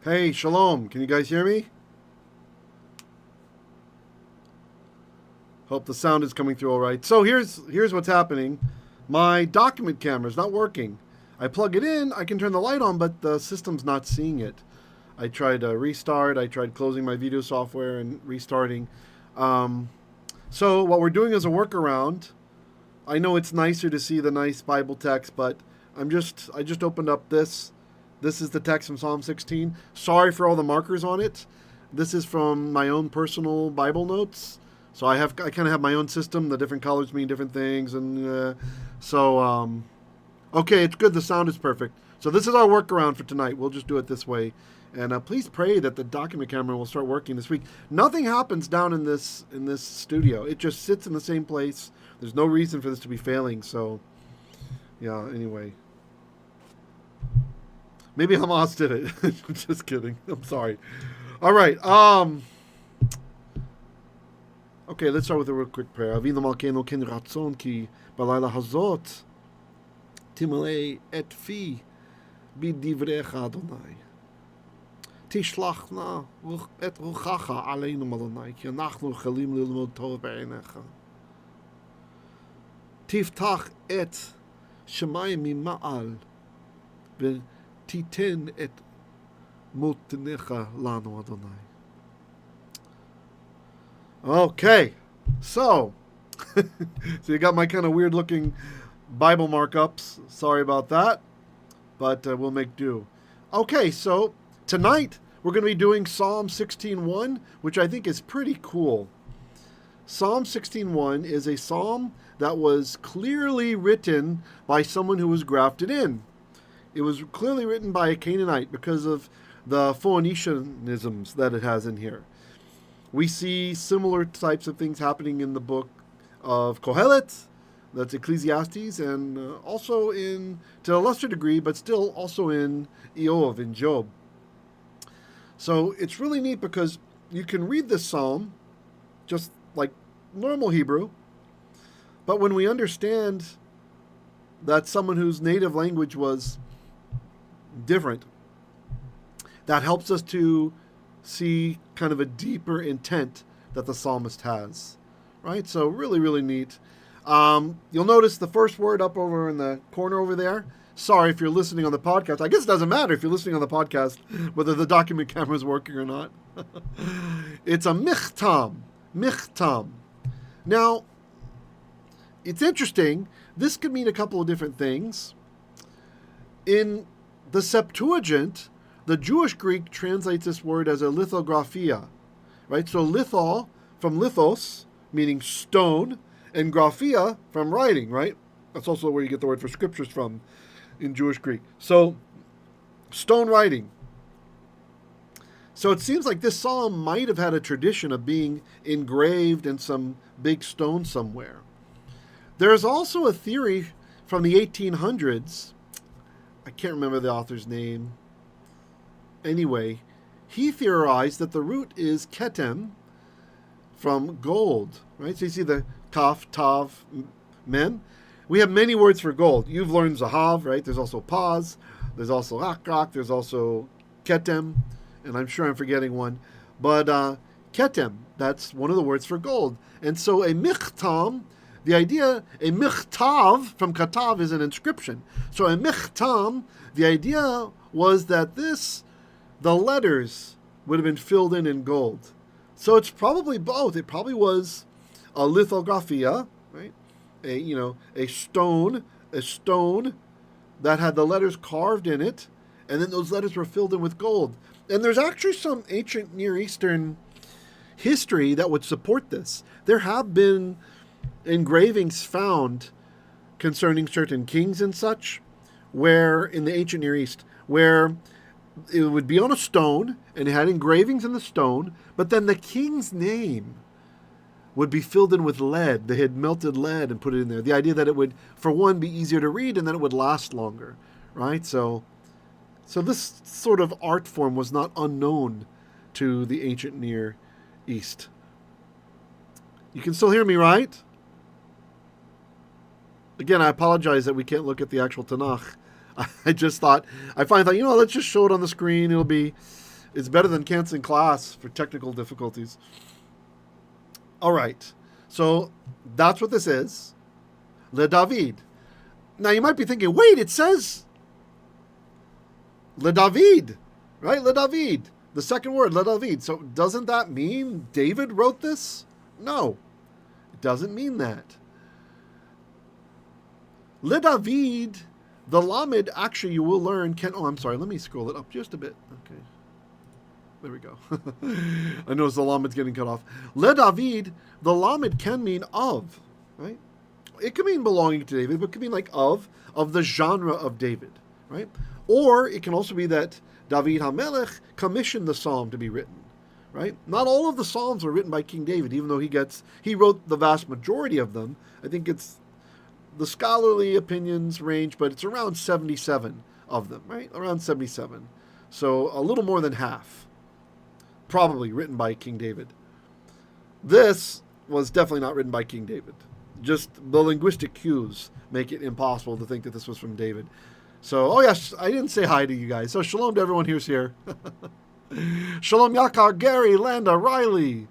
Hey, shalom. Can you guys hear me? Hope the sound is coming through all right. So here's what's happening. My document camera is not working. I plug it in, I can turn the light on, but the system's not seeing it. I tried to restart, I tried closing my video software and restarting. So what we're doing is a workaround. I know it's nicer to see the nice Bible text, but I just opened up this. This is the text from Psalm 16. Sorry for all the markers on it. This is from my own personal Bible notes. So I kind of have my own system. The different colors mean different things, and okay, it's good. The sound is perfect. So this is our workaround for tonight. We'll just do it this way, and please pray that the document camera will start working this week. Nothing happens down in this studio. It just sits in the same place. There's no reason for this to be failing. So yeah. Anyway. Maybe Hamas did it. Just kidding. I'm sorry. All right. Okay, let's start with a real quick prayer. Avinu malkeinu ken ratzon ki balayla hazot timalei et fi b'divrecha Adonai. Tishlach na et ruchacha aleinu malonai ki anachnu chalim lilmod tov b'einecha. Tiftach et shemayim mima'al Titen et motnecha lanu Adonai. Okay, so you got my kind of weird looking Bible markups. Sorry about that, but we'll make do. Okay, so tonight we're going to be doing Psalm 16:1, which I think is pretty cool. Psalm 16:1 is a psalm that was clearly written by someone who was grafted in. It was clearly written by a Canaanite because of the Phoenicianisms that it has in here. We see similar types of things happening in the book of Kohelet, that's Ecclesiastes, and also to a lesser degree, but still also in Eov, in Job. So it's really neat because you can read this psalm just like normal Hebrew, but when we understand that someone whose native language was different, that helps us to see kind of a deeper intent that the psalmist has, right? So really, really neat. You'll notice the first word up over in the corner over there. Sorry if you're listening on the podcast. I guess it doesn't matter if you're listening on the podcast whether the document camera is working or not. It's a michtam. Michtam. Now, it's interesting. This could mean a couple of different things. In the Septuagint, the Jewish Greek translates this word as a lithogravia, right? So litho, from lithos, meaning stone, and graphia, from writing, right? That's also where you get the word for scriptures from in Jewish Greek. So, stone writing. So it seems like this psalm might have had a tradition of being engraved in some big stone somewhere. There's also a theory from the 1800s. I can't remember the author's name. Anyway, he theorized that the root is ketem, from gold, right? So you see the kaf, tav, mem. We have many words for gold. You've learned zahav, right? There's also paz, there's also rakrak, there's also ketem, and I'm sure I'm forgetting one. But ketem, that's one of the words for gold. And so a mikhtam, the idea, a michtav from katav is an inscription. So a michtam, the idea was that the letters would have been filled in gold. So it's probably both. It probably was a lithogravia, right? A stone that had the letters carved in it, and then those letters were filled in with gold. And there's actually some ancient Near Eastern history that would support this. There have been engravings found concerning certain kings and such, where in the ancient Near East, where it would be on a stone and it had engravings in the stone, but then the king's name would be filled in with lead. They had melted lead and put it in there. The idea that it would, for one, be easier to read, and then it would last longer, right? So this sort of art form was not unknown to the ancient Near East. You can still hear me, right? Again, I apologize that we can't look at the actual Tanakh. I finally thought, let's just show it on the screen. It'll be It's better than canceling class for technical difficulties. All right. So that's what this is. LeDavid. Now you might be thinking, wait, it says LeDavid, right? LeDavid. The second word, LeDavid. So doesn't that mean David wrote this? No, it doesn't mean that. LeDavid, the lamed, actually you will learn can, oh, I'm sorry, let me scroll it up just a bit. Okay. There we go. I noticed the lamed's getting cut off. LeDavid, the lamed can mean of, right? It can mean belonging to David, but it can mean like of the genre of David, right? Or it can also be that David HaMelech commissioned the psalm to be written, right? Not all of the psalms were written by King David, even though he wrote the vast majority of them. I think it's the scholarly opinions range, but it's around 77 of them, right? Around 77. So a little more than half, probably written by King David. This was definitely not written by King David. Just the linguistic cues make it impossible to think that this was from David. So, oh yes, I didn't say hi to you guys. So shalom to everyone who's here. Shalom Yakar, Gary, Landa, Riley,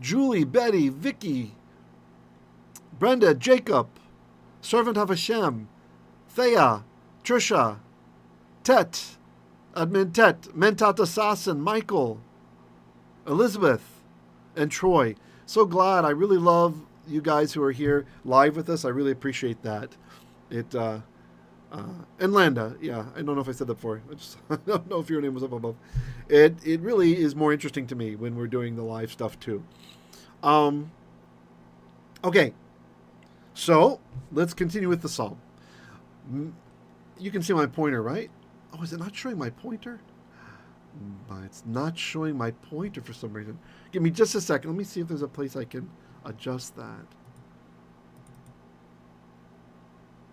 Julie, Betty, Vicky, Brenda, Jacob, Servant of Hashem, Thea, Trisha, Tet, Admin Tet, Mentat Assassin, Michael, Elizabeth, and Troy. So glad. I really love you guys who are here live with us. I really appreciate that. And Landa, yeah, I don't know if I said that before. I don't know if your name was up above. It really is more interesting to me when we're doing the live stuff too. Okay, so let's continue with the psalm. You can see my pointer, right? Oh, is it not showing my pointer? It's not showing my pointer for some reason. Give me just a second. Let me see if there's a place I can adjust that.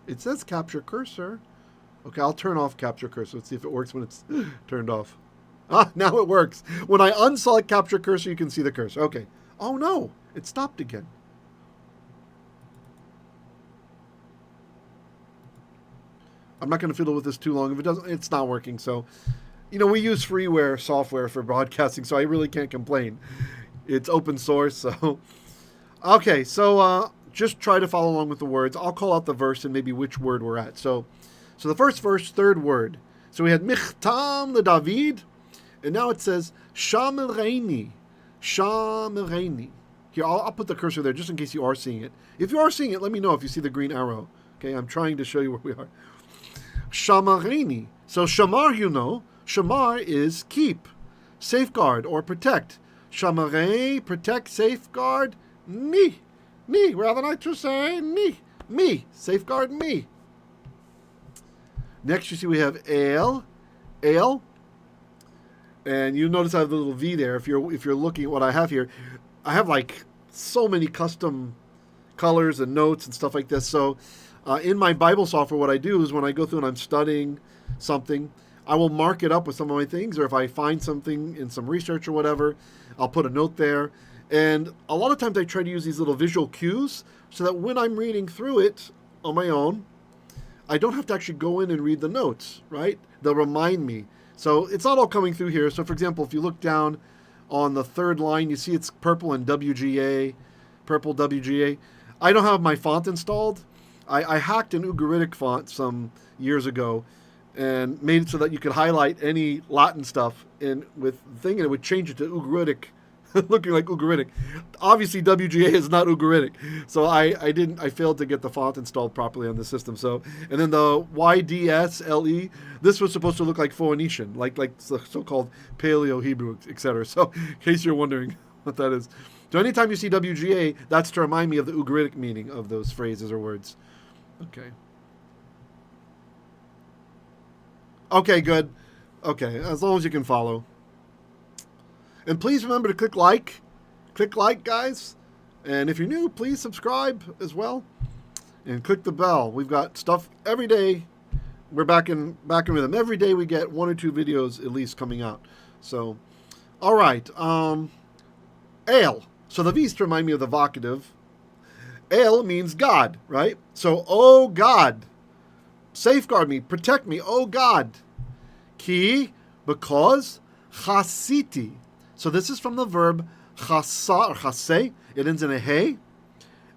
It says capture cursor. Okay, I'll turn off capture cursor. Let's see if it works when it's turned off. Ah, now it works. When I unselect capture cursor, you can see the cursor. Okay. Oh no, it stopped again. I'm not going to fiddle with this too long. If it doesn't, it's not working. So, we use freeware software for broadcasting, so I really can't complain. It's open source, so. Okay, so just try to follow along with the words. I'll call out the verse and maybe which word we're at. So the first verse, third word. So we had michtam ledavid, and now it says shamelreini. Shamelreini. Here, I'll put the cursor there just in case you are seeing it. If you are seeing it, let me know if you see the green arrow. Okay, I'm trying to show you where we are. Shamarini. So shamar, shamar is keep, safeguard, or protect. Shamarei, protect, safeguard, me, rather like to say me, safeguard me. Next you see we have ale, and you notice I have the little V there. If you're looking at what I have here, I have like so many custom colors and notes and stuff like this. So in my Bible software, what I do is when I go through and I'm studying something, I will mark it up with some of my things, or if I find something in some research or whatever, I'll put a note there. And a lot of times I try to use these little visual cues so that when I'm reading through it on my own, I don't have to actually go in and read the notes, right? They'll remind me. So it's not all coming through here. So for example, if you look down on the third line, you see it's purple and WGA, purple WGA. I don't have my font installed. I hacked an Ugaritic font some years ago and made it so that you could highlight any Latin stuff and it would change it to Ugaritic, looking like Ugaritic. Obviously, WGA is not Ugaritic, so I failed to get the font installed properly on the system. So, and then the YDSLE, this was supposed to look like Phoenician, like the so-called Paleo Hebrew, etc. So, in case you're wondering what that is. So anytime you see WGA, that's to remind me of the Ugaritic meaning of those phrases or words. Okay. Okay, good. Okay, as long as you can follow. And please remember to click like. Click like, guys. And if you're new, please subscribe as well. And click the bell. We've got stuff every day. We're back in rhythm. Every day we get 1 or 2 videos at least coming out. So, all right. Ale. So the V's remind me of the vocative. Ale means God, right? So, oh God, safeguard me, protect me, oh God. Ki, because chasiti. So this is from the verb chasa or chase. It ends in a hey.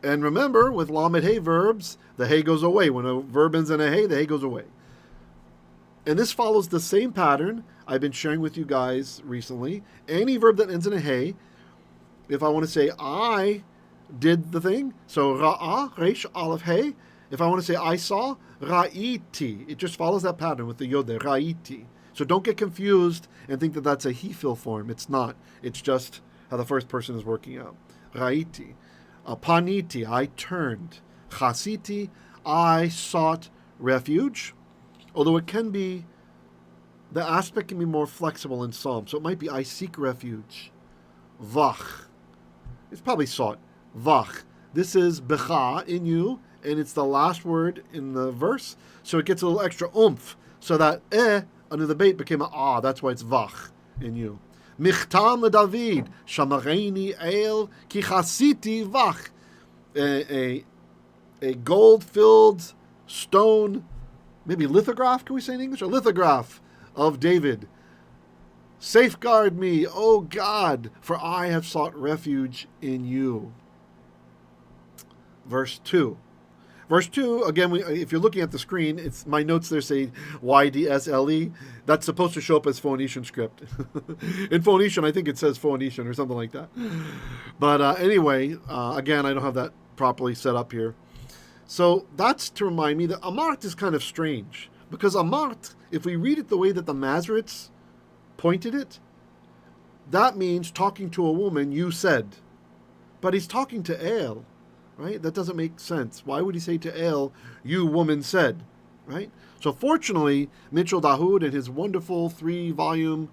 And remember, with lamed hey verbs, the hey goes away. When a verb ends in a hey, the hey goes away. And this follows the same pattern I've been sharing with you guys recently. Any verb that ends in a hey, if I want to say I did the thing, so ra'a, resh, aleph, hey. If I want to say I saw, ra'iti. It just follows that pattern with the yod there, ra'iti. So don't get confused and think that that's a he fill form. It's not. It's just how the first person is working out. Ra'iti. Paniti, I turned. Chasiti, I sought refuge. Although it can be, the aspect can be more flexible in Psalm. So it might be, I seek refuge. Vach. It's probably sought. Vach. This is becha, in you, and it's the last word in the verse. So it gets a little extra oomph. So that under the bait became a ah. That's why it's vach, in you. Michtam ledavid. Shamareni el ki chasiti vach. A gold-filled stone, maybe lithograph, can we say in English? A lithograph of David. Safeguard me, O God, for I have sought refuge in you. Verse 2. Verse 2, again, if you're looking at the screen, it's my notes there say YDSLE. That's supposed to show up as Phoenician script. In Phoenician, I think it says Phoenician or something like that. But anyway, again, I don't have that properly set up here. So that's to remind me that amart is kind of strange. Because amart, if we read it the way that the Masoretes pointed it, that means talking to a woman, you said. But he's talking to El, right? That doesn't make sense. Why would he say to El, you woman said, right? So fortunately, Mitchell Dahoud in his wonderful 3-volume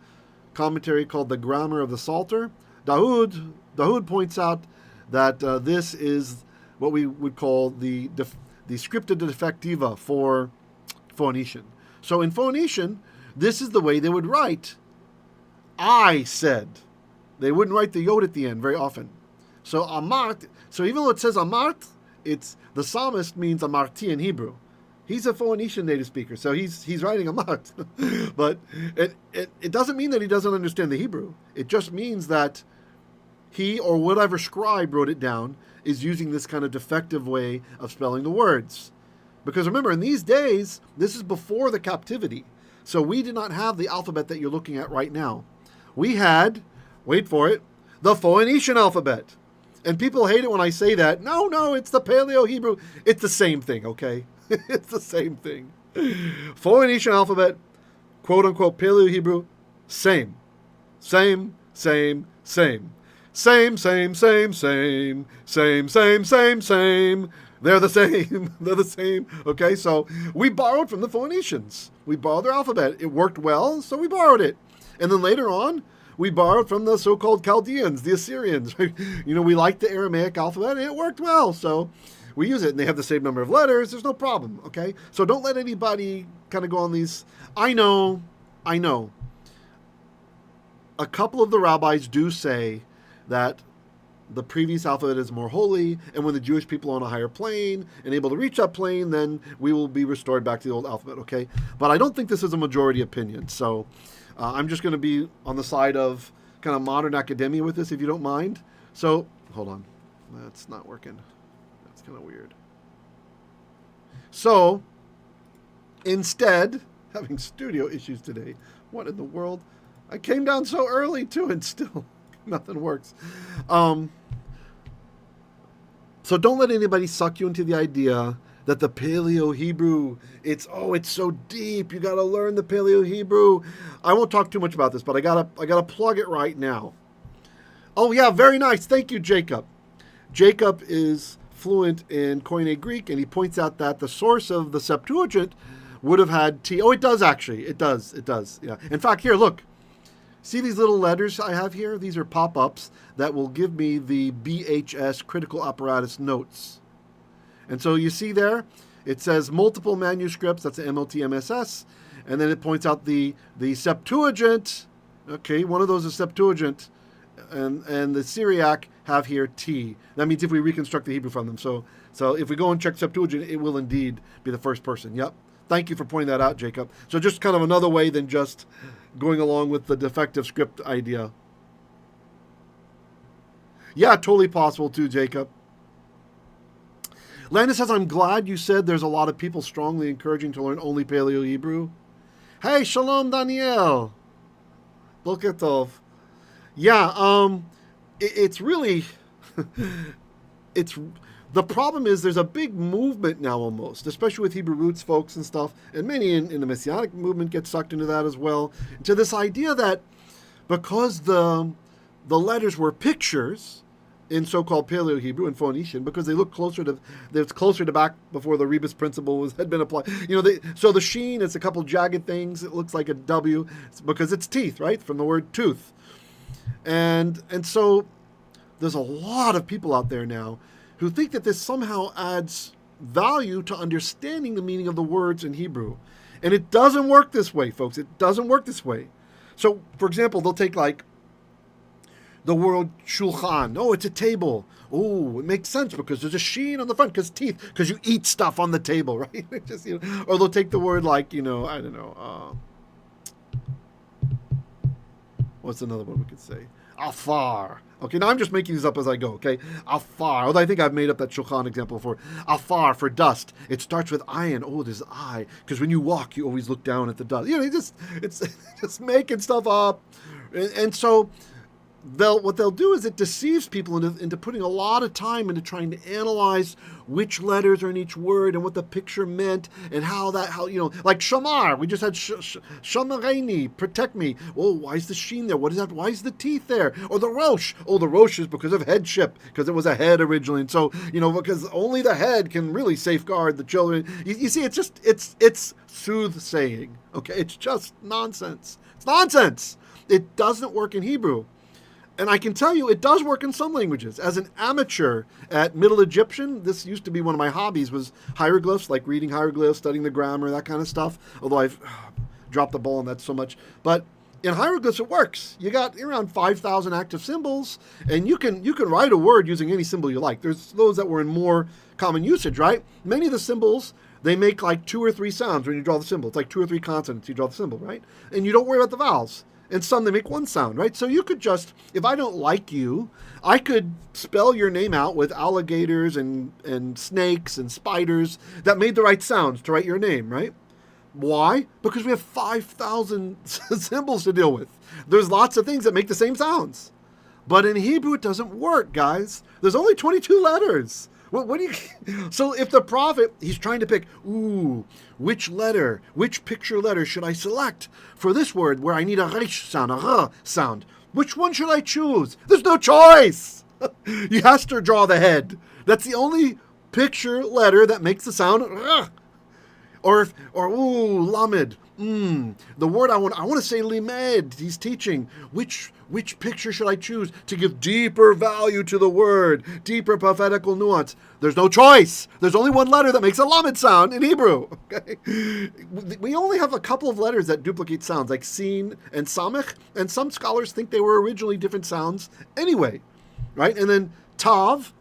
commentary called The Grammar of the Psalter, Dahoud points out that this is what we would call the scriptio defectiva for Phoenician. So in Phoenician, this is the way they would write I said. They wouldn't write the yod at the end very often. So amart, so even though it says amart, it's the psalmist means amarti in Hebrew. He's a Phoenician native speaker, so he's writing amart. But it doesn't mean that he doesn't understand the Hebrew. It just means that he or whatever scribe wrote it down is using this kind of defective way of spelling the words. Because remember, in these days, this is before the captivity. So we did not have the alphabet that you're looking at right now. We had, wait for it, the Phoenician alphabet. And people hate it when I say that. No, it's the Paleo Hebrew. It's the same thing, okay? It's the same thing. Phoenician alphabet, quote-unquote Paleo Hebrew, same. Same. Same, same, same. They're the same. They're the same. Okay, so we borrowed from the Phoenicians. We borrowed their alphabet. It worked well, so we borrowed it. And then later on, we borrowed from the so-called Chaldeans, the Assyrians. We liked the Aramaic alphabet, and it worked well, so we use it. And they have the same number of letters. There's no problem, okay? So don't let anybody kind of go on these. I know. A couple of the rabbis do say that the previous alphabet is more holy, and when the Jewish people are on a higher plane and able to reach that plane, then we will be restored back to the old alphabet, okay? But I don't think this is a majority opinion, so I'm just going to be on the side of kind of modern academia with this, if you don't mind. So, hold on. That's not working. That's kind of weird. So, instead, having studio issues today. What in the world? I came down so early, too, and still nothing works. So don't let anybody suck you into the idea that the Paleo Hebrew, it's so deep. You got to learn the Paleo Hebrew. I won't talk too much about this, but I gotta plug it right now. Oh yeah, very nice. Thank you, Jacob. Jacob is fluent in Koine Greek, and he points out that the source of the Septuagint would have had T. Oh, it does actually. It does. Yeah. In fact, here, look. See these little letters I have here? These are pop-ups that will give me the BHS critical apparatus notes. And so you see there, it says multiple manuscripts, that's the MLTMSS, and then it points out the Septuagint, okay, one of those is Septuagint, and the Syriac have here T. That means if we reconstruct the Hebrew from them. So if we go and check Septuagint, it will indeed be the first person. Yep, Thank you for pointing that out, Jacob. So just kind of another way than just going along with the defective script idea. Yeah, totally possible too, Jacob. Landon says, I'm glad you said there's a lot of people strongly encouraging to learn only Paleo Hebrew. Hey, shalom, Daniel. Boker tov. Yeah, it's really, the problem is there's a big movement now almost, especially with Hebrew roots folks and stuff, and many in the Messianic movement get sucked into that as well, to this idea that because the letters were pictures in so-called Paleo Hebrew and Phoenician, because they look closer to back before the rebus principle had been applied. So the sheen is a couple jagged things. It looks like a W because it's teeth, right? From the word tooth. And so there's a lot of people out there now who think that this somehow adds value to understanding the meaning of the words in Hebrew. And it doesn't work this way, folks. It doesn't work this way. So, for example, they'll take like the word shulchan. Oh, it's a table. Oh, it makes sense because there's a sheen on the front because teeth, because you eat stuff on the table, right? Or they'll take the word like, I don't know, what's another one we could say? Afar. Okay, now I'm just making these up as I go, okay? Afar. Although I think I've made up that shulchan example before. Afar, for dust. It starts with ayin. Oh, there's eye. Because when you walk, you always look down at the dust. It's just making stuff up. And so what they'll do is it deceives people into putting a lot of time into trying to analyze which letters are in each word and what the picture meant and how like shamar, we just had shamareni, protect me. Oh, why is the sheen there? What is that? Why is the teeth there? Or the rosh? Oh, the rosh is because of headship, because it was a head originally. And so, because only the head can really safeguard the children. You see, it's soothsaying. Okay, it's just nonsense. It's nonsense. It doesn't work in Hebrew. And I can tell you, it does work in some languages. As an amateur at Middle Egyptian, this used to be one of my hobbies, was hieroglyphs, like reading hieroglyphs, studying the grammar, that kind of stuff. Although I've dropped the ball on that so much. But in hieroglyphs, it works. You got around 5,000 active symbols, and you can write a word using any symbol you like. There's those that were in more common usage, right? Many of the symbols, they make like 2 or 3 sounds when you draw the symbol. It's like 2 or 3 consonants, you draw the symbol, right? And you don't worry about the vowels. And some, they make 1 sound, right? So you could just, if I don't like you, I could spell your name out with alligators and snakes and spiders that made the right sounds to write your name, right? Why? Because we have 5,000 symbols to deal with. There's lots of things that make the same sounds. But in Hebrew, it doesn't work, guys. There's only 22 letters. What do you? So if the prophet, he's trying to pick, which picture letter should I select for this word where I need a resh sound, a r sound? Which one should I choose? There's no choice. He has to draw the head. That's the only picture letter that makes the sound r. Or lamed. The word I want to say limed. He's teaching. Which picture should I choose to give deeper value to the word, deeper prophetical nuance? There's no choice. There's only one letter that makes a lamed sound in Hebrew. Okay, we only have a couple of letters that duplicate sounds, like sin and samech, and some scholars think they were originally different sounds anyway, right? And then tav,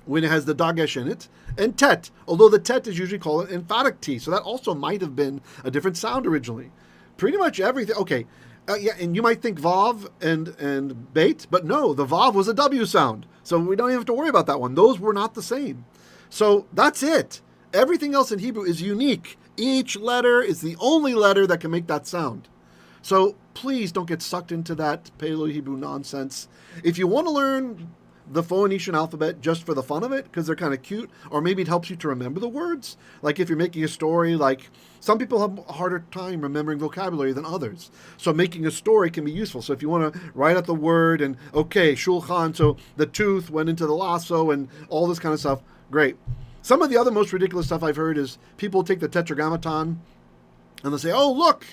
when it has the dagesh in it, and tet, although the tet is usually called an emphatic T, so that also might have been a different sound originally. Pretty much everything, okay, and you might think vav and bait, but no, the vav was a W sound, so we don't even have to worry about that one. Those were not the same. So that's it. Everything else in Hebrew is unique. Each letter is the only letter that can make that sound. So please don't get sucked into that Paleo Hebrew nonsense. If you want to learn the Phoenician alphabet just for the fun of it, because they're kind of cute, or maybe it helps you to remember the words. Like if you're making a story, like some people have a harder time remembering vocabulary than others. So making a story can be useful. So if you want to write out the word and, okay, shulchan, so the tooth went into the lasso and all this kind of stuff, great. Some of the other most ridiculous stuff I've heard is people take the tetragrammaton and they'll say, oh, look,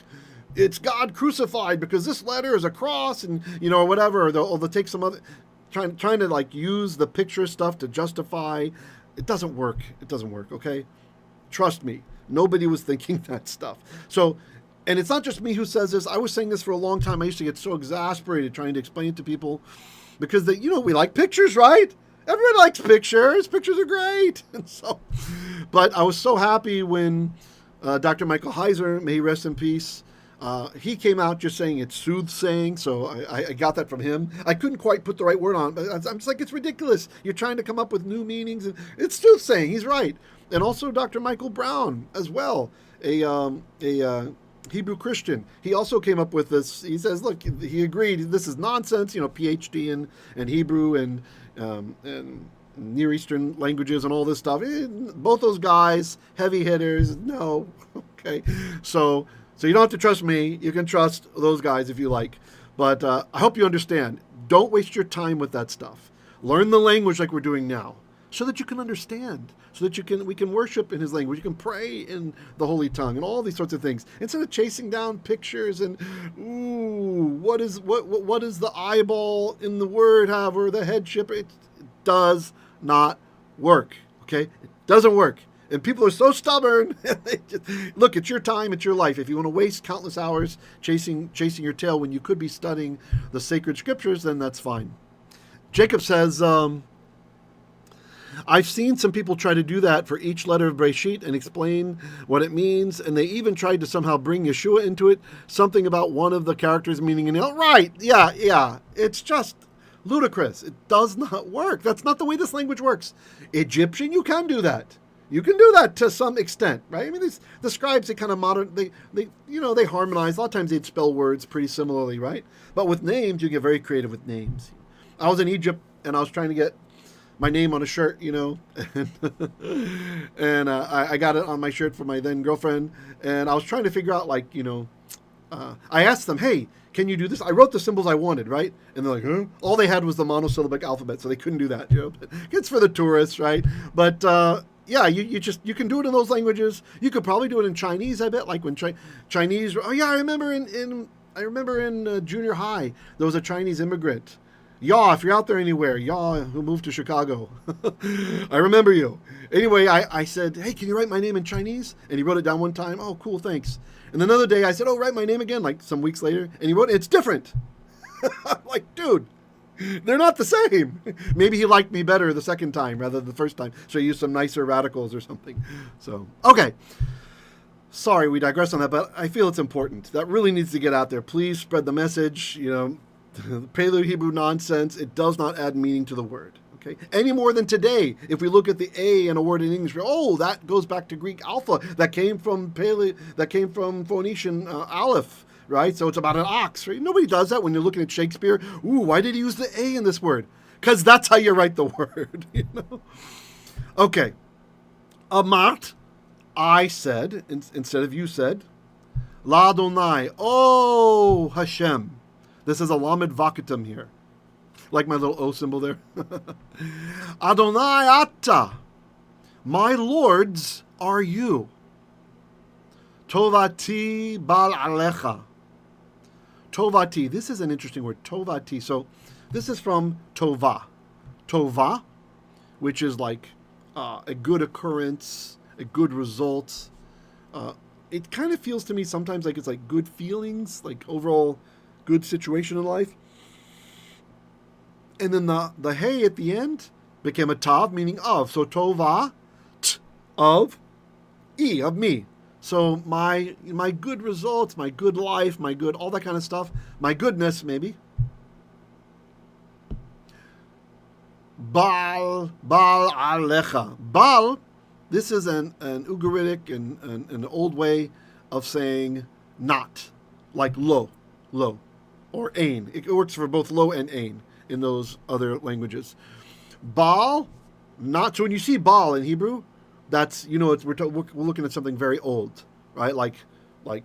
it's God crucified because this letter is a cross and, or whatever, or they'll take some other... Trying to like use the picture stuff to justify. It doesn't work. It doesn't work, okay? Trust me. Nobody was thinking that stuff. So, and it's not just me who says this. I was saying this for a long time. I used to get so exasperated trying to explain it to people because we like pictures, right? Everyone likes pictures. Pictures are great. And so, but I was so happy when Dr. Michael Heiser, may he rest in peace. He came out just saying it's soothsaying, so I got that from him. I couldn't quite put the right word on it, but I'm just like, it's ridiculous. You're trying to come up with new meanings, and it's soothsaying. He's right. And also Dr. Michael Brown as well, a Hebrew Christian. He also came up with this. He says, look, he agreed, this is nonsense, PhD in Hebrew and Near Eastern languages and all this stuff. Both those guys, heavy hitters, no. Okay. So you don't have to trust me. You can trust those guys if you like. But I hope you understand. Don't waste your time with that stuff. Learn the language like we're doing now, so that you can understand, so that we can worship in his language. You can pray in the holy tongue and all these sorts of things, instead of chasing down pictures and what is the eyeball in the word have, or the headship. It does not work. Okay, it doesn't work. And people are so stubborn. Look, it's your time, it's your life. If you want to waste countless hours chasing your tail when you could be studying the sacred scriptures, then that's fine. Jacob says, I've seen some people try to do that for each letter of Breshit and explain what it means, and they even tried to somehow bring Yeshua into it, something about one of the characters meaning an ill. Right, yeah. It's just ludicrous. It does not work. That's not the way this language works. Egyptian, you can do that. You can do that to some extent, right? I mean, the scribes, they kind of they harmonize. A lot of times they'd spell words pretty similarly, right? But with names, you get very creative with names. I was in Egypt, and I was trying to get my name on a shirt, and I got it on my shirt for my then girlfriend, and I was trying to figure out, I asked them, hey, can you do this? I wrote the symbols I wanted, right? And they're like, huh? All they had was the monosyllabic alphabet, so they couldn't do that, But it's for the tourists, right? But yeah, you can do it in those languages. You could probably do it in Chinese, I bet. Like when Chinese. Oh yeah, I remember in junior high there was a Chinese immigrant. Yeah, if you're out there anywhere, yeah, who moved to Chicago. I remember you. Anyway, I said, hey, can you write my name in Chinese? And he wrote it down one time. Oh, cool, thanks. And another day I said, oh, write my name again, like some weeks later. And he wrote, it's different. I'm like, dude, they're not the same. Maybe he liked me better the second time rather than the first time. So he used some nicer radicals or something. So, okay. Sorry, we digress on that, but I feel it's important. That really needs to get out there. Please spread the message, The Paleo Hebrew nonsense, it does not add meaning to the word. Okay, any more than today, if we look at the A in a word in English, that goes back to Greek alpha, that came from Phoenician aleph, right? So it's about an ox, right? Nobody does that when you're looking at Shakespeare. Ooh, why did he use the A in this word? Because that's how you write the word. Okay, amart, I said instead of you said. Ladonai, oh Hashem. This is a lamed vaketem here. Like my little O symbol there. Adonai Atta. My lords are you. Tovati bal alecha. Tovati. This is an interesting word. Tovati. So this is from tova. Tova, which is like a good occurrence, a good result. It kind of feels to me sometimes like it's like good feelings, like overall good situation in life. And then the hey at the end became a tav, meaning of. So tova, of, of me. So my good results, my good life, my good, all that kind of stuff, my goodness maybe. Bal alecha. Bal, this is an Ugaritic and an old way of saying not, like lo, or ain. It works for both lo and ain in those other languages. Baal, not. So when you see Baal in Hebrew, that's, we're looking at something very old, right? Like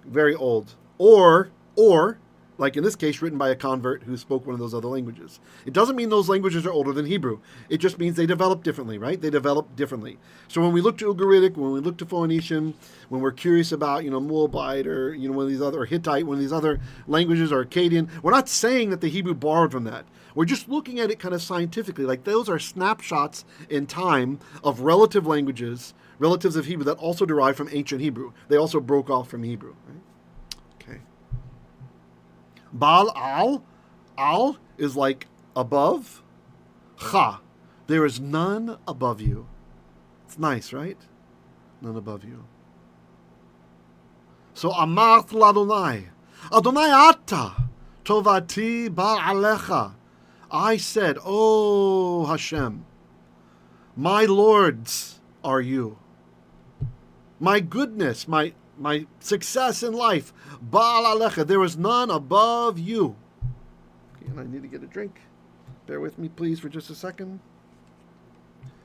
very old, or like in this case, written by a convert who spoke one of those other languages. It doesn't mean those languages are older than Hebrew. It just means they develop differently, right? They develop differently. So when we look to Ugaritic, when we look to Phoenician, when we're curious about, Moabite or, one of these other, or Hittite, one of these other languages, or Akkadian, we're not saying that the Hebrew borrowed from that. We're just looking at it kind of scientifically. Like those are snapshots in time of relative languages, relatives of Hebrew that also derive from ancient Hebrew. They also broke off from Hebrew, right? Baal al is like above. Cha, there is none above you. It's nice, right? None above you. So amart ladonai, Adonai ata, tovati ba'alecha. I said, oh Hashem, my lords are you. My goodness, my success in life, ba'alecha, there is none above you. Okay, and I need to get a drink. Bear with me, please, for just a second.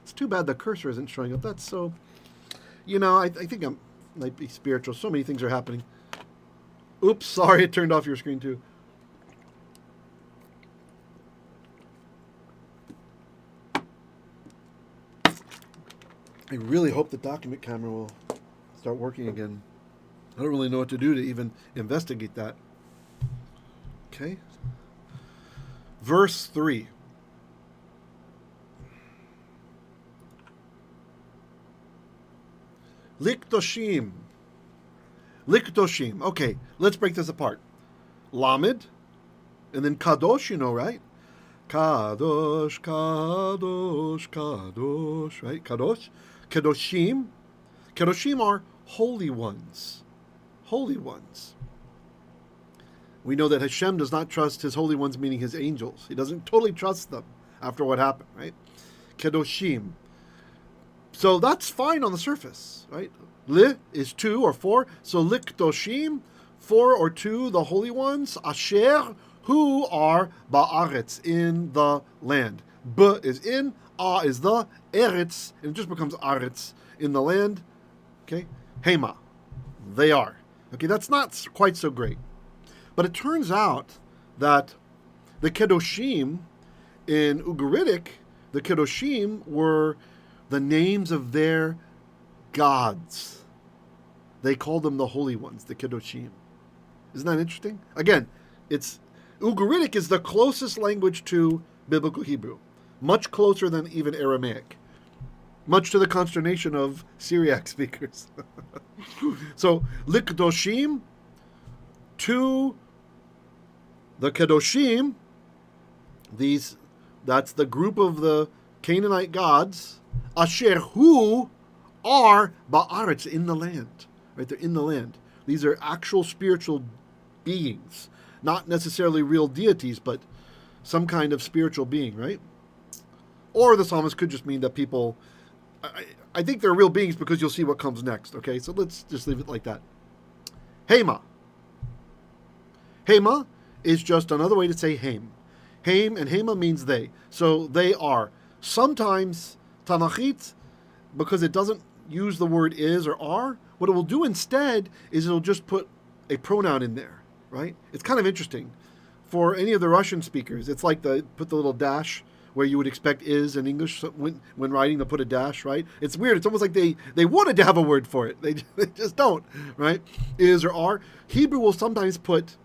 It's too bad the cursor isn't showing up. That's so, I think I might be spiritual. So many things are happening. Oops, sorry, it turned off your screen too. I really hope the document camera will start working again. I don't really know what to do to even investigate that. Okay. Verse 3. Likdoshim. Likdoshim. Okay, let's break this apart. Lamed, and then kadosh, right? Kadosh, kadosh, kadosh, right? Kadosh. Kedoshim. Kedoshim are holy ones. Holy ones. We know that Hashem does not trust his holy ones, meaning his angels. He doesn't totally trust them after what happened, right? Kedoshim. So that's fine on the surface, right? Li is 2 or 4. So likdoshim, 4 or 2, the holy ones. Asher, who are ba'aretz, in the land. B is in, a is the, eretz, and it just becomes aretz, in the land. Okay? Hema, they are. Okay, that's not quite so great. But it turns out that the kedoshim in Ugaritic, the kedoshim were the names of their gods. They called them the holy ones, the kedoshim. Isn't that interesting? Again, Ugaritic is the closest language to biblical Hebrew, much closer than even Aramaic, much to the consternation of Syriac speakers. So, likdoshim, to the kedoshim, that's the group of the Canaanite gods, asher, who are ba'aretz, in the land. Right, they're in the land. These are actual spiritual beings, not necessarily real deities, but some kind of spiritual being, right? Or the psalmist could just mean that people, I think they're real beings because you'll see what comes next, okay? So let's just leave it like that. Hema. Hema is just another way to say haim. Haim and hema means they. So they are. Sometimes Tanachit, because it doesn't use the word is or are, what it will do instead is it'll just put a pronoun in there, right? It's kind of interesting. For any of the Russian speakers, it's like put the little dash where you would expect is in English. So when writing, they'll put a dash, right? It's weird. It's almost like they wanted to have a word for it. They just don't, right? Is or are. Hebrew will sometimes put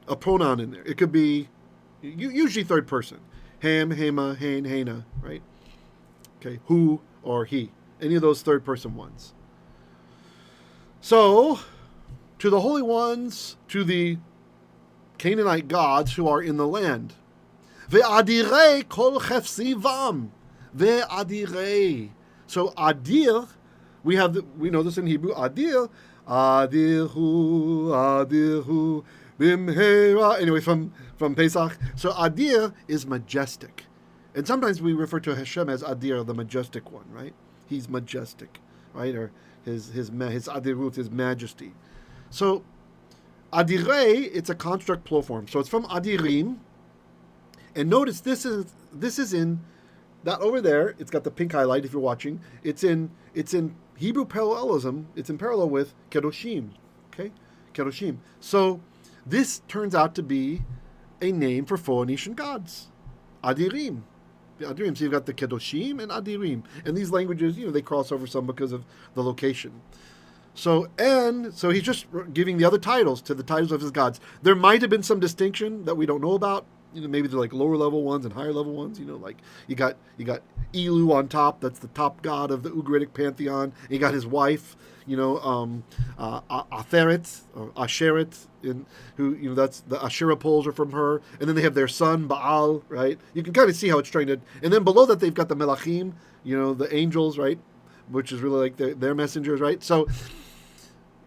a pronoun in there. It could be usually third person. Ham, hema, hain, hena, right? Okay, who or he. Any of those third person ones. So, to the holy ones, to the Canaanite gods who are in the land. Ve'adirei kol chefsivam. Ve'adirei. So adir, we know this in Hebrew. Adir, adirhu, bimhera. Anyway, from Pesach. So adir is majestic, and sometimes we refer to Hashem as adir, the majestic one, right? He's majestic, right? Or his adirut, his majesty. So adirei, it's a construct plural form. So it's from adirim. And notice this is in that over there. It's got the pink highlight if you're watching. It's in Hebrew parallelism. It's in parallel with kedoshim. Okay? Kedoshim. So this turns out to be a name for Phoenician gods. Adirim. Adirim. So you've got the kedoshim and adirim. And these languages, they cross over some because of the location. So he's just giving the other titles to the titles of his gods. There might have been some distinction that we don't know about. Maybe they're like lower level ones and higher level ones. Like you got Elu on top. That's the top god of the Ugaritic pantheon. And you got his wife, Atheret or Asheret, who that's the Asherah poles are from her. And then they have their son Baal, right? You can kind of see how it's trying to. And then below that they've got the Melachim, the angels, right? Which is really like their messengers, right? So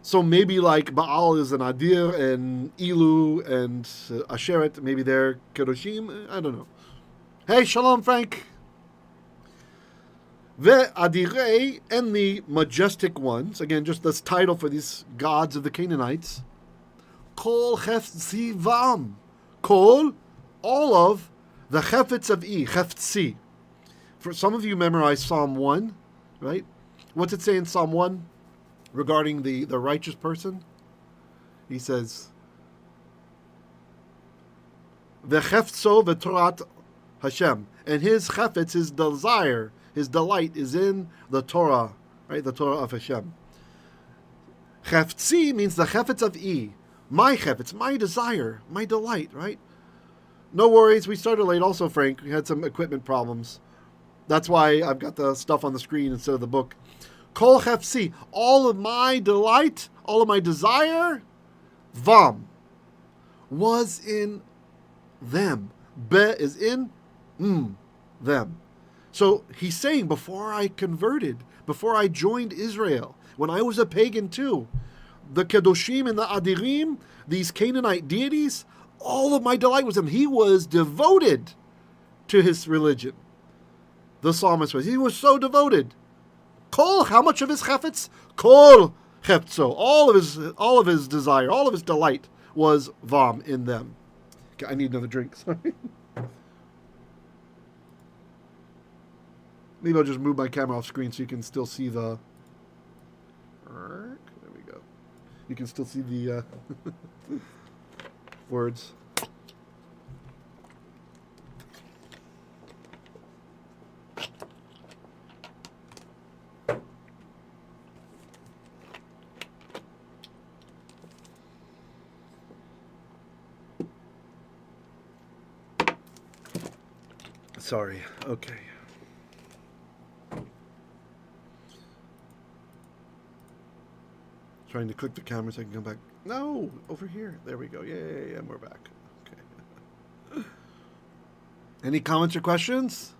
So maybe like Baal is an adir and Ilu and Asheret, maybe they're kedoshim. I don't know. Hey, shalom, Frank. Ve'adirei, and the majestic ones. Again, just this title for these gods of the Canaanites. Kol chefzivam. Kol, all of the chefetz of chefzi. For some of you memorize Psalm 1, right? What's it say in Psalm 1? Regarding the righteous person, he says, "V'chefzo v'torat Hashem," and his chefetz, his desire, his delight is in the Torah, right? The Torah of Hashem. Chefzi means the chefetz of my chefetz, my desire, my delight, right? No worries, we started late. Also, Frank, we had some equipment problems. That's why I've got the stuff on the screen instead of the book. Kol chefzi, all of my delight, all of my desire, vam, was in them. Be is in them. So he's saying, before I converted, before I joined Israel, when I was a pagan too, the kedoshim and the adirim, these Canaanite deities, all of my delight was in him. He was devoted to his religion. The psalmist was. He was so devoted. Kol, how much of his chefetz? Kol chefzo. All of his desire, all of his delight was vam in them. Okay, I need another drink. Sorry. Maybe I'll just move my camera off screen so you can still see the. There we go. You can still see the words. Sorry. Okay. Trying to click the camera so I can come back. No, over here. There we go. Yay, and we're back. Okay. Any comments or questions?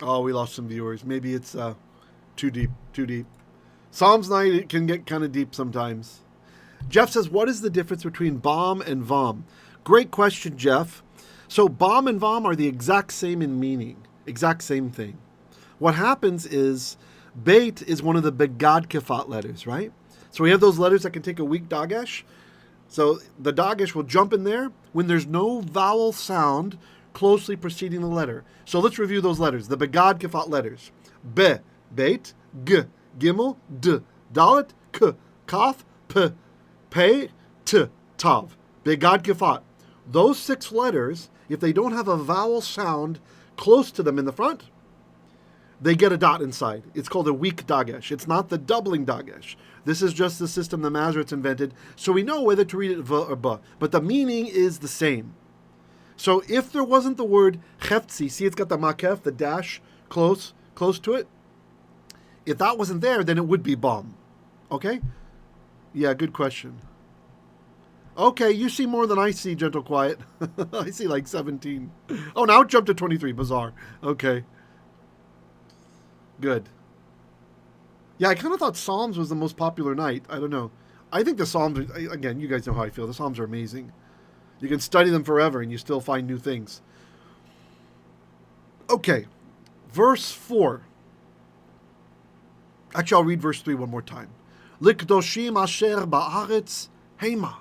Oh, we lost some viewers. Maybe it's too deep. Psalms 9, it can get kind of deep sometimes. Jeff says, what is the difference between bam and vam? Great question, Jeff. So bam and vam are the exact same in meaning, exact same thing. What happens is beit is one of the BeGaD KePhaT letters, right? So we have those letters that can take a weak dagesh. So the dagesh will jump in there when there's no vowel sound closely preceding the letter. So let's review those letters, the BeGaD KePhaT letters. Be, beit, g, gimel, d, dalet, k, kaf, p, pei, t, tav. BeGaD KePhaT. Those 6 letters, if they don't have a vowel sound close to them in the front, they get a dot inside. It's called a weak dagesh. It's not the doubling dagesh. This is just the system the Masoretes invented, so we know whether to read it v or b. But the meaning is the same. So if there wasn't the word chefzi, see it's got the makef, the dash, close to it. If that wasn't there, then it would be bam. Okay? Yeah, good question. Okay, you see more than I see, Gentle Quiet. I see like 17. Oh, now it jumped to 23. Bizarre. Okay. Good. Yeah, I kind of thought Psalms was the most popular night. I don't know. I think the Psalms, again, you guys know how I feel. The Psalms are amazing. You can study them forever and you still find new things. Okay. Verse 4. Actually, I'll read verse 3 one more time. L'kedoshim asher ba'aretz heima.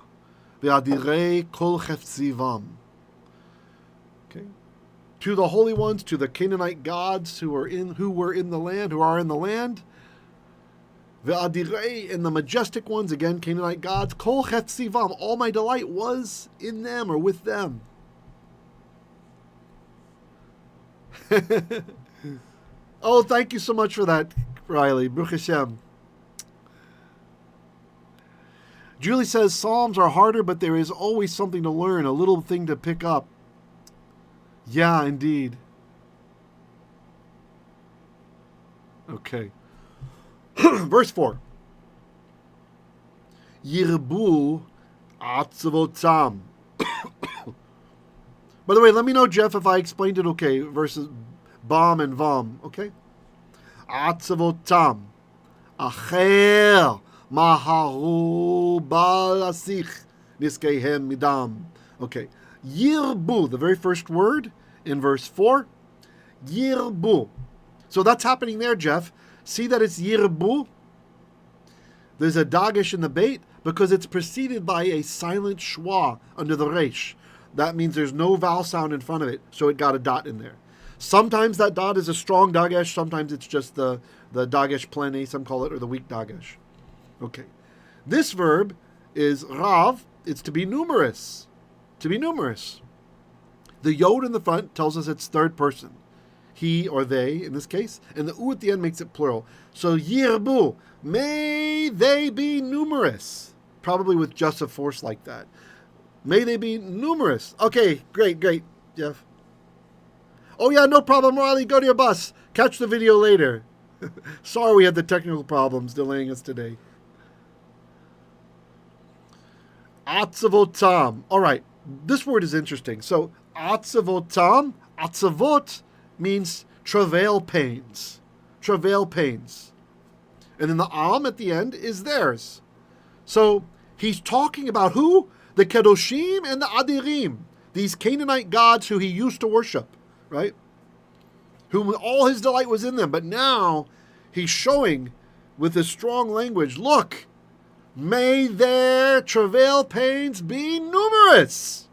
Ve'adirei kol chefzivam. Okay. To the holy ones, to the Canaanite gods who are in the land. Ve'adirei, and the majestic ones, again, Canaanite gods. Kol chefzivam. All my delight was in them or with them. Oh, thank you so much for that, Riley. Baruch Hashem. Julie says, Psalms are harder, but there is always something to learn, a little thing to pick up. Yeah, indeed. Okay. Verse 4. Yirbu atzavotam. By the way, let me know, Jeff, if I explained it okay, versus bam and vam, okay? Atzavotam. Acher maharu balasich niskehem midam. Okay. Yirbu, the very first word in verse 4. Yirbu. So that's happening there, Jeff. See that it's yirbu? There's a dagesh in the bait because it's preceded by a silent schwa under the resh. That means there's no vowel sound in front of it, so it got a dot in there. Sometimes that dot is a strong dagesh, sometimes it's just the dagesh plene, some call it, or the weak dagesh. Okay. This verb is rav, it's to be numerous. To be numerous. The yod in the front tells us it's third person. He or they, in this case, and the u at the end makes it plural. So yirbu, may they be numerous. Probably with just a force like that. May they be numerous. Okay, great, Jeff. Oh yeah, no problem, Riley, go to your bus. Catch the video later. Sorry we had the technical problems delaying us today. Atzavotam. All right, this word is interesting. So atzavotam, atzavot, means travail pains. Travail pains. And then the at the end is theirs. So he's talking about who? The kedoshim and the adirim. These Canaanite gods who he used to worship, right? Whom all his delight was in them. But now he's showing with this strong language, look, may their travail pains be numerous.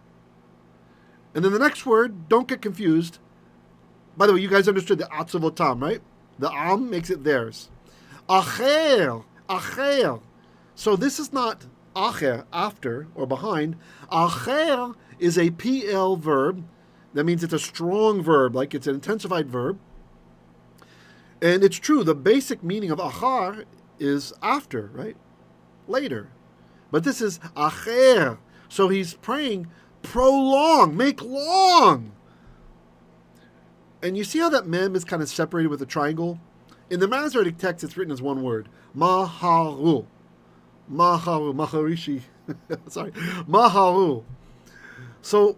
And then the next word, don't get confused. By the way, you guys understood the atzavotam, right? The makes it theirs. Acher, acher. So this is not acher, after or behind. Acher is a PL verb. That means it's a strong verb, like it's an intensified verb. And it's true, the basic meaning of achar is after, right? Later. But this is acher. So he's praying, prolong, make long. And you see how that mem is kind of separated with a triangle? In the Masoretic text, it's written as one word. Maharu. Maharu. Maharishi. Sorry. Maharu. So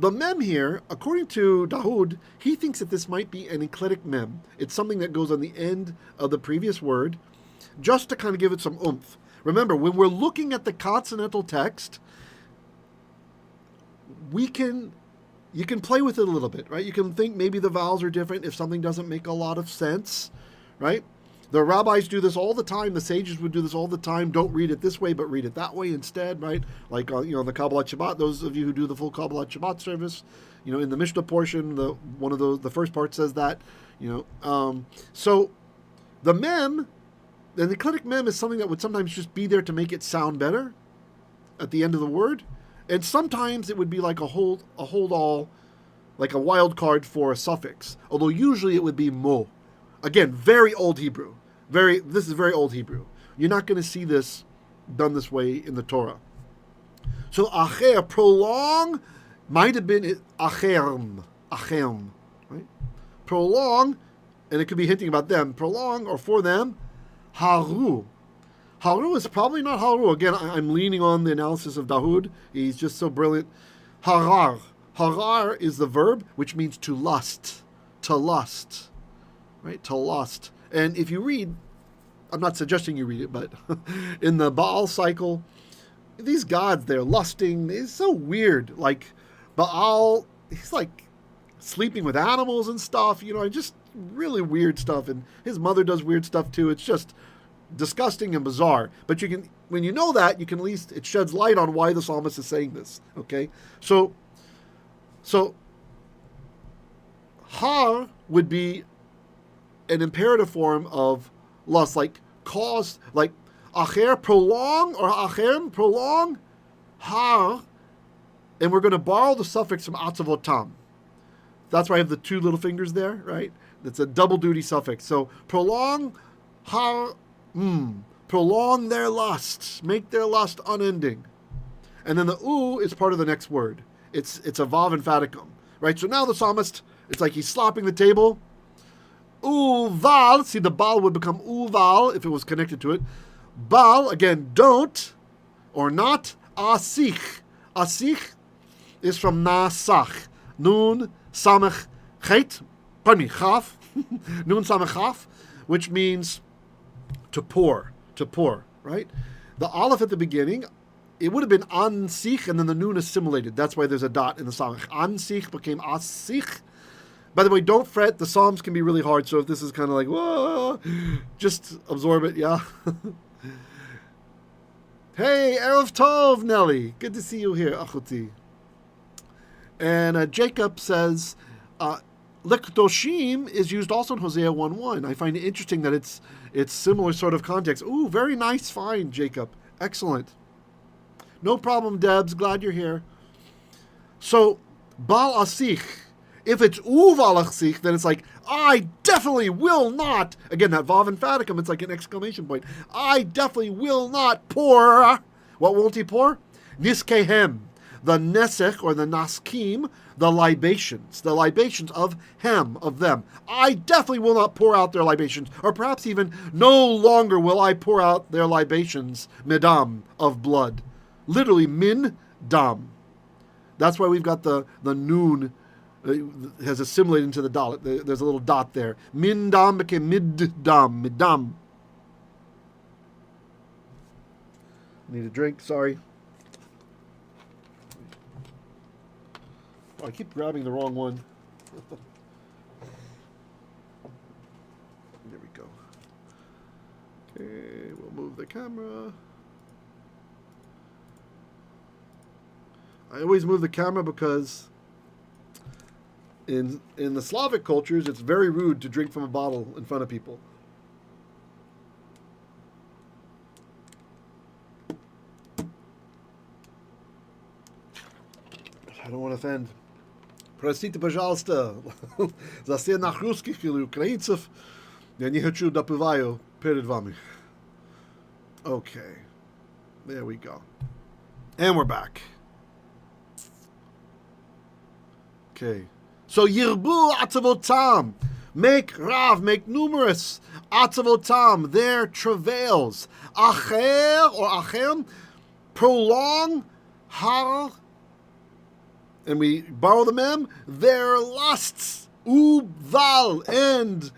the mem here, according to Dahud, he thinks that this might be an eclectic mem. It's something that goes on the end of the previous word, just to kind of give it some oomph. Remember, when we're looking at the consonantal text, you can play with it a little bit, right? You can think maybe the vowels are different if something doesn't make a lot of sense, right? The rabbis do this all the time. The sages would do this all the time. Don't read it this way, but read it that way instead, right? Like, the Kabbalah Shabbat, those of you who do the full Kabbalah Shabbat service, in the Mishnah portion, the first part says that, So the mem, the eclectic mem is something that would sometimes just be there to make it sound better at the end of the word. And sometimes it would be like a hold all, like a wild card for a suffix. Although usually it would be mo. Again, very old Hebrew. This is very old Hebrew. You're not going to see this done this way in the Torah. So acher, prolong, might have been acherm, right? Prolong, and it could be hinting about them. Prolong, or for them, haru. Haru is probably not haru. Again, I'm leaning on the analysis of Dahud. He's just so brilliant. Harar. Harar is the verb, which means to lust. To lust. Right? To lust. And if you read, I'm not suggesting you read it, but in the Baal cycle, these gods, they're lusting. It's so weird. Like, Baal, he's like sleeping with animals and stuff, just really weird stuff. And his mother does weird stuff too. It's just disgusting and bizarre. But when you know that, you can at least, it sheds light on why the psalmist is saying this. Okay? So har would be an imperative form of lust, like cause, like acher, prolong, or acherm, prolong, har, and we're going to borrow the suffix from atzavotam. That's why I have the two little fingers there, right? That's a double duty suffix. So prolong, har, prolong their lust, make their lust unending. And then the u is part of the next word. It's a vav emphaticum, right? So now the psalmist, it's like he's slapping the table. Uval, see, the bal would become uval if it was connected to it. Bal, again, don't or not. Asich. Asich is from nasach. Nun samech chet. Pardon me, chaf. Nun samech chaf, which means to pour, right? The aleph at the beginning, it would have been an sich, and then the nun assimilated. That's why there's a dot in the samach. An sich became as sich. By the way, don't fret. The Psalms can be really hard, so if this is kind of like, whoa, just absorb it, yeah? Hey, Erev Tov, Nelly. Good to see you here, Achuti. And Jacob says, kedoshim is used also in Hosea 1:1. I find it interesting that it's similar sort of context. Ooh, very nice find, Jacob. Excellent. No problem, Debs. Glad you're here. So, bal asich. If it's uval asich, then it's like, I definitely will not. Again, that vav emphaticum, it's like an exclamation point. I definitely will not pour. What won't he pour? Niskehem. The nesech or the naskim, the libations of hem, of them. I definitely will not pour out their libations, or perhaps even no longer will I pour out their libations, midam, of blood. Literally, min dam. That's why we've got the noon has assimilated into the dot. There's a little dot there. Min dam became middam, midam. Need a drink, sorry. Oh, I keep grabbing the wrong one. There we go. Okay, we'll move the camera. I always move the camera because in the Slavic cultures, it's very rude to drink from a bottle in front of people. I don't want to offend. Простите, пожалуйста, за все на русских или украинцев. Я не хочу допиваю перед вами. Okay. There we go. And we're back. Okay. So, yirbu atzavotam. Make rav, make numerous. Atzavotam, their travails. Acher, or achem, prolong, har, and we borrow the mem, their lusts, uval, and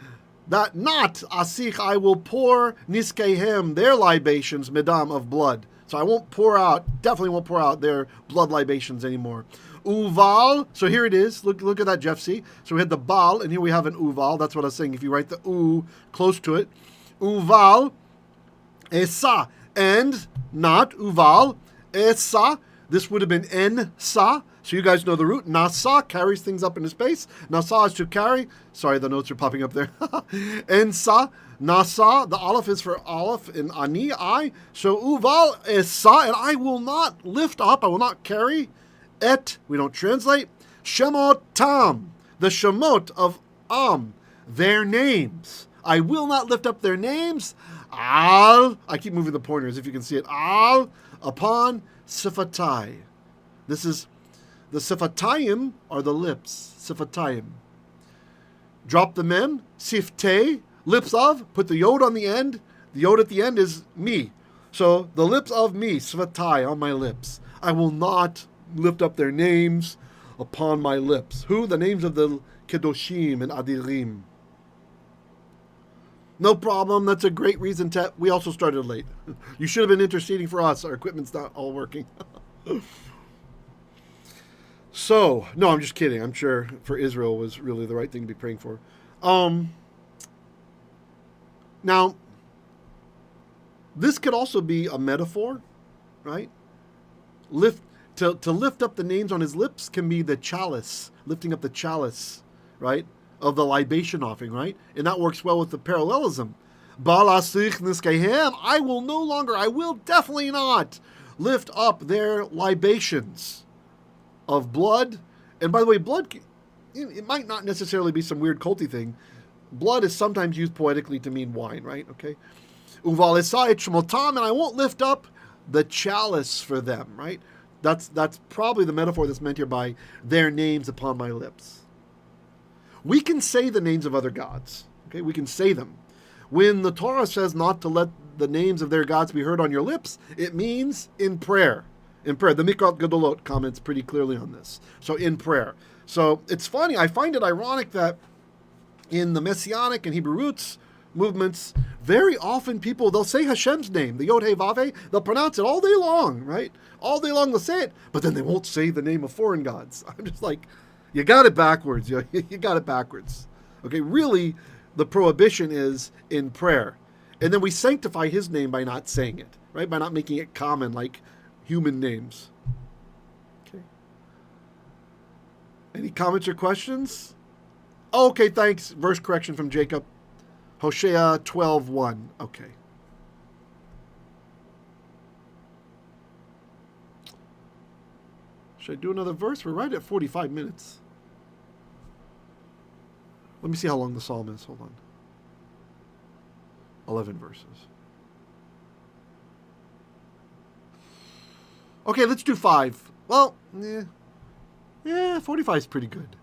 that not, asich, I will pour, niskehem, their libations, midam, of blood. So I won't pour out, definitely won't pour out their blood libations anymore. Uval, so here it is, look at that, Jeff, see? So we had the bal, and here we have an uval, that's what I was saying, if you write the u close to it. Uval, esa, and not uval, esa, this would have been en-sa. So you guys know the root. Nasa carries things up into space. Nasa is to carry. Sorry, the notes are popping up there. Ensa, nasa. The aleph is for aleph in ani, I. So uval is sa, and I will not lift up. I will not carry. Et, we don't translate. Shemot tam, the shemot of their names. I will not lift up their names. Al, I keep moving the pointers if you can see it. Al, upon sifatai. This is, the sifatayim are the lips. Sifatayim. Drop the mem. Siftei, lips of. Put the yod on the end. The yod at the end is me. So the lips of me, sifatai, on my lips. I will not lift up their names upon my lips. Who? The names of the kedoshim and adirim. No problem. That's a great reason to... We also started late. You should have been interceding for us. Our equipment's not all working. So, no, I'm just kidding. I'm sure for Israel was really the right thing to be praying for. Now, this could also be a metaphor, right? To lift up the names on his lips can be the chalice, lifting up the chalice, right, of the libation offering, right? And that works well with the parallelism. I will no longer, I will definitely not lift up their libations of blood. And by the way, blood, it might not necessarily be some weird culty thing. Blood is sometimes used poetically to mean wine, right? Okay. And I won't lift up the chalice for them, right? That's probably the metaphor that's meant here by their names upon my lips. We can say the names of other gods. Okay, we can say them. When the Torah says not to let the names of their gods be heard on your lips, it means in prayer. In prayer. The Mikrat Gedolot comments pretty clearly on this. So in prayer. So it's funny. I find it ironic that in the Messianic and Hebrew roots movements, very often people, they'll say Hashem's name, the Yod He Vav He, they'll pronounce it all day long, right? All day long they'll say it, but then they won't say the name of foreign gods. I'm just like, you got it backwards. You got it backwards. Okay, really, the prohibition is in prayer. And then we sanctify his name by not saying it, right? By not making it common like human names. Okay. Any comments or questions? Oh, okay, thanks. Verse correction from Jacob. Hosea 12:1. Okay. Should I do another verse? We're right at 45 minutes. Let me see how long the psalm is. Hold on. 11 verses. Okay, let's do 5. Well, yeah, 45 is pretty good.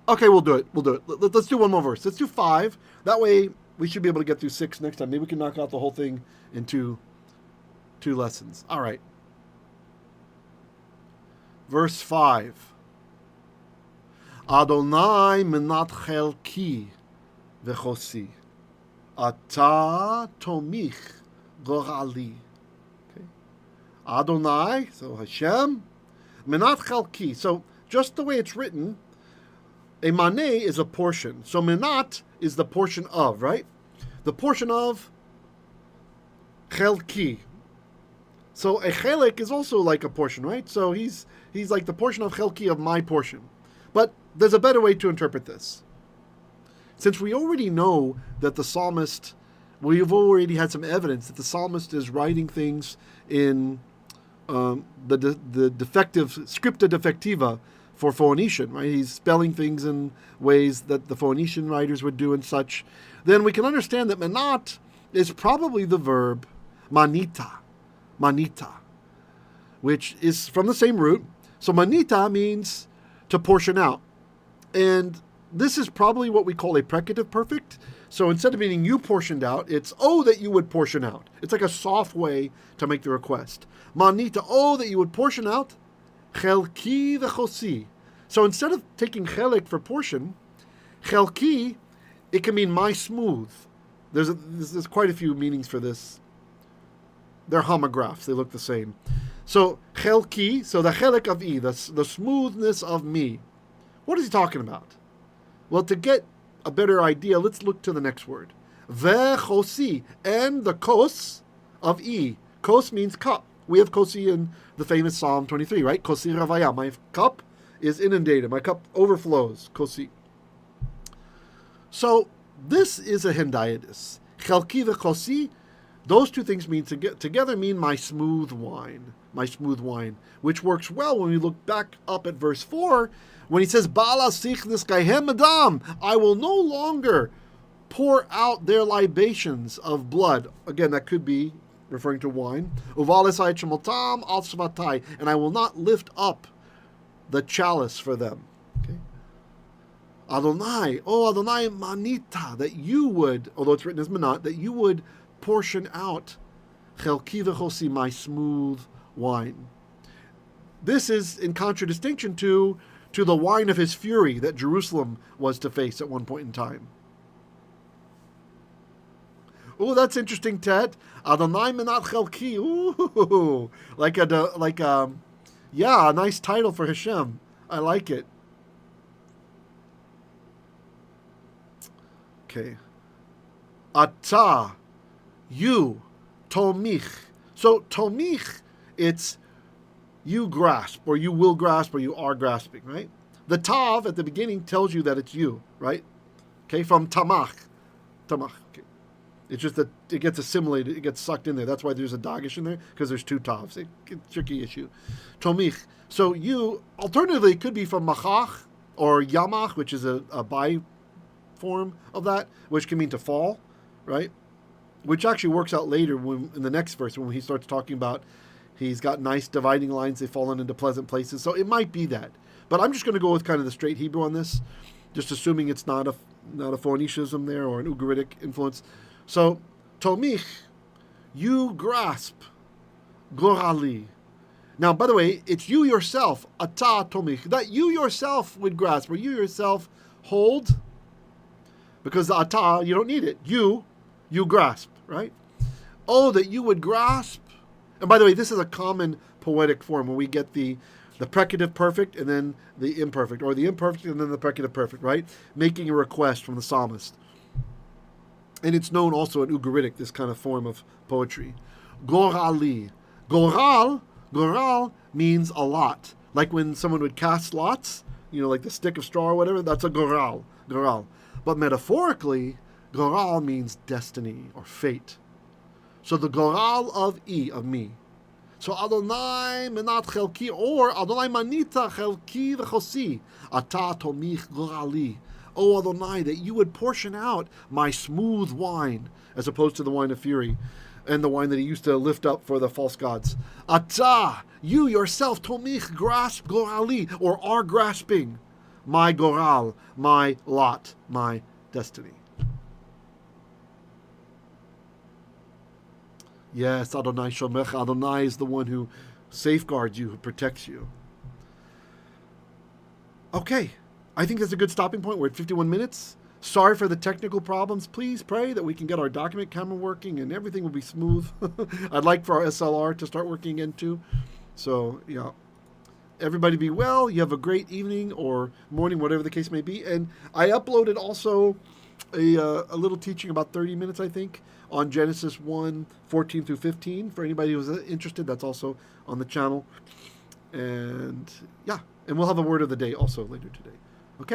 Okay, we'll do it. Let's do one more verse. Let's do 5. That way, we should be able to get through 6 next time. Maybe we can knock out the whole thing in two lessons. All right. Verse 5. Adonai menat chelki v'chosi. Ata tomich gorali. Okay. Adonai, so Hashem, menat chelki. So just the way it's written, a maneh is a portion. So menat is the portion of, right? The portion of chelki. So a chelik is also like a portion, right? So he's like the portion of chelki of my portion. But there's a better way to interpret this. Since we already know that the psalmist, we've already had some evidence that the psalmist is writing things in the defective scriptio defectiva for Phoenician, right? He's spelling things in ways that the Phoenician writers would do and such. Then we can understand that manat is probably the verb manita, which is from the same root. So manita means to portion out. And this is probably what we call a precative perfect. So instead of meaning you portioned out, it's that you would portion out. It's like a soft way to make the request. Manita, that you would portion out. Chelki v'chosi. So instead of taking chelik for portion, chelki, it can mean my smooth. There's quite a few meanings for this. They're homographs. They look the same. So chelki, so the chelik of e, the smoothness of me. What is he talking about? Well, to get a better idea, let's look to the next word. Vechosi, and the kos of e. Kos means cup. We have kosi in the famous Psalm 23, right? Kosi ravaya. My cup is inundated. My cup overflows. Kosi. So this is a hendiadys. Chelki vechosi. Those two things mean together mean my smooth wine, which works well when we look back up at verse 4, when he says, Bala sichnis kaihem adam, I will no longer pour out their libations of blood. Again, that could be referring to wine. Uvalisai chemotam al shvatai, and I will not lift up the chalice for them. Okay. Adonai, Adonai manita, that you would, although it's written as manat, that you would portion out chelki v'chosi, my smooth wine. This is in contradistinction to the wine of his fury that Jerusalem was to face at one point in time. Oh, that's interesting, Ted. Adonai menat chelki. Ooh, a nice title for Hashem. I like it. Okay. Ata. You, tomich. So tomich, it's you grasp, or you will grasp, or you are grasping, right? The tav at the beginning tells you that it's you, right? Okay, from tamach. Okay. It's just that it gets assimilated, it gets sucked in there. That's why there's a dagish in there, because there's two tavs. It's a tricky issue. Tomich. So you, alternatively, it could be from machach or yamach, which is a by form of that, which can mean to fall, right? Which actually works out later in the next verse when he starts talking about he's got nice dividing lines, they've fallen into pleasant places. So it might be that. But I'm just going to go with kind of the straight Hebrew on this, just assuming it's not a Phoenicianism there or an Ugaritic influence. So, tomich, you grasp, gorali. Now, by the way, it's you yourself, ata tomich, that you yourself would grasp, or you yourself hold, because the ata, you don't need it. You grasp, right? Oh, that you would grasp. And by the way, this is a common poetic form when we get the precative perfect and then the imperfect, or the imperfect and then the precative perfect, right? Making a request from the psalmist. And it's known also in Ugaritic, this kind of form of poetry. Gorali. Goral means a lot. Like when someone would cast lots, like the stick of straw or whatever, that's a goral. But metaphorically, goral means destiny or fate. So the goral of me. So Adonai menat chelki, or Adonai manita chelki v'chosi, ata tomich gorali. Oh Adonai, that you would portion out my smooth wine, as opposed to the wine of fury, and the wine that he used to lift up for the false gods. Ata, you yourself, tomich, grasp gorali, or are grasping my goral, my lot, my destiny. Yes, Adonai Shomecha. Adonai is the one who safeguards you, who protects you. Okay, I think that's a good stopping point. We're at 51 minutes. Sorry for the technical problems. Please pray that we can get our document camera working and everything will be smooth. I'd like for our SLR to start working again too. So, yeah. Everybody be well. You have a great evening or morning, whatever the case may be. And I uploaded also a little teaching, about 30 minutes, I think, on Genesis 1, 14 through 15. For anybody who's interested, that's also on the channel. And yeah, and we'll have a word of the day also later today. Okay?